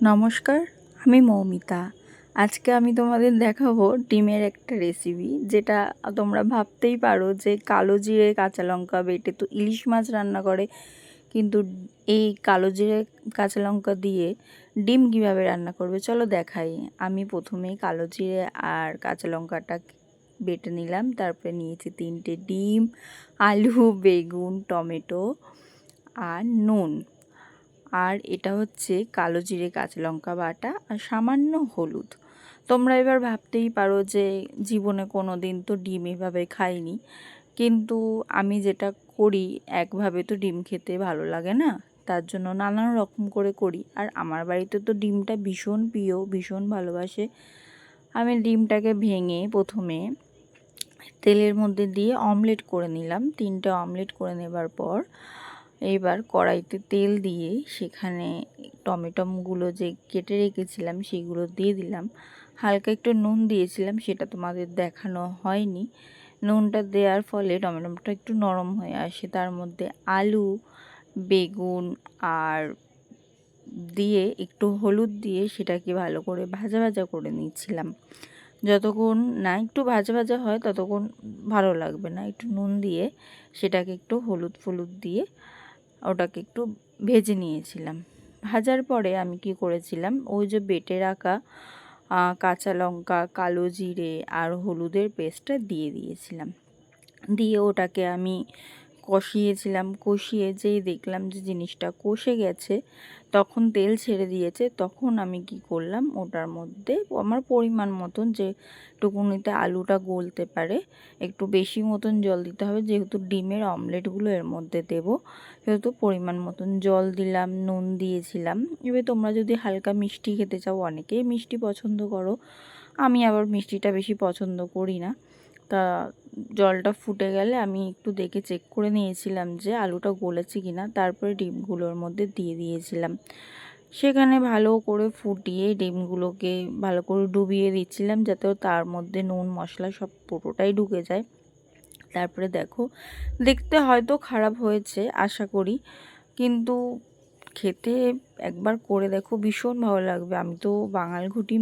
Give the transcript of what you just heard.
নমস্কার, আমি মৌমিতা। আজকে আমি তোমাদের দেখাবো ডিমের একটা রেসিপি, যেটা তোমরা ভাবতেই পারো যে কালো জিরে কাঁচা লঙ্কা বেটে তো ইলিশ মাছ রান্না করে, কিন্তু এই কালো জিরে কাঁচা লঙ্কা দিয়ে ডিম কীভাবে রান্না করবে চলো দেখাই। আমি প্রথমেই কালো জিরে আর কাঁচা লঙ্কাটা বেটে নিলাম, তারপরে নিয়েছি 3টে ডিম, আলু, বেগুন, টমেটো আর নুন। আর এটা হচ্ছে কালো জিরে কাঁচা লঙ্কা বাটা আর সামান্য হলুদ। তোমরা এবার ভাবতেই পারো যে জীবনে কোনো দিন তো ডিম এভাবে খাইনি, কিন্তু আমি যেটা করি একভাবে তো ডিম খেতে ভালো লাগে না, তার জন্য নানান রকম করে করি। আর আমার বাড়িতে তো ডিমটা ভীষণ প্রিয়, ভীষণ ভালোবাসে। আমি ডিমটাকে ভেঙে প্রথমে তেলের মধ্যে দিয়ে অমলেট করে নিলাম। 3টে অমলেট করে নেবার পর এবার কড়াইতে তেল দিয়ে সেখানে টমেটোগুলো যে কেটে রেখেছিলাম সেগুলো দিয়ে দিলাম। হালকা একটু নুন দিয়েছিলাম, সেটা তোমাদের দেখানো হয়নি। নুনটা দেওয়ার ফলে টমেটোটা একটু নরম হয়ে আসে। তার মধ্যে আলু, বেগুন আর দিয়ে একটু হলুদ দিয়ে সেটাকে ভালো করে ভাজা ভাজা করে নিচ্ছিলাম। যতক্ষণ না একটু ভাজা ভাজা হয় ততক্ষণ ভালো লাগবে না। একটু নুন দিয়ে সেটাকে একটু হলুদ দিয়ে ওটাকে একটু ভেজে নিয়েছিলাম। ভাজার পরে আমি কি করেছিলাম, ওই যে বেটে রাখা কাঁচা লঙ্কা, কালো জিরে আর হলুদের পেস্টটা দিয়ে দিয়েছিলাম। দিয়ে ওটাকে আমি কষিয়েছিলাম। কষিয়ে যেই দেখলাম যে জিনিসটা কষে গেছে, তখন তেল ছেড়ে দিয়েছে, তখন আমি কি করলাম, ওটার মধ্যে আমার পরিমাণ মতন যেটুকুনিতে আলুটা গলতে পারে একটু বেশি মতন জল দিতে হবে, যেহেতু ডিমের অমলেটগুলো এর মধ্যে দেব, সেহেতু পরিমাণ মতন জল দিলাম, নুন দিয়েছিলাম। এবার তোমরা যদি হালকা মিষ্টি খেতে চাও, অনেকেই মিষ্টি পছন্দ করো, আমি আবার মিষ্টিটা বেশি পছন্দ করি না। তা জলটা ফুটে গেলে আমি একটু দেখে চেক করে নিয়েছিলাম যে আলুটা গলেছে কিনা, তারপরে ডিমগুলোর মধ্যে দিয়ে দিয়েছিলাম। সেখানে ভালো করে ফুটিয়ে ডিমগুলোকে ভালো করে ডুবিয়ে দিচ্ছিলাম, যাতে তার মধ্যে নুন মশলা সব পুরোটাই ঢুকে যায়। তারপরে দেখো, দেখতে হয়তো খারাপ হয়েছে আশা করি, কিন্তু খেতে একবার করে দেখো, ভীষণ ভালো লাগবে। আমি তো বাঙাল ঘুঁটি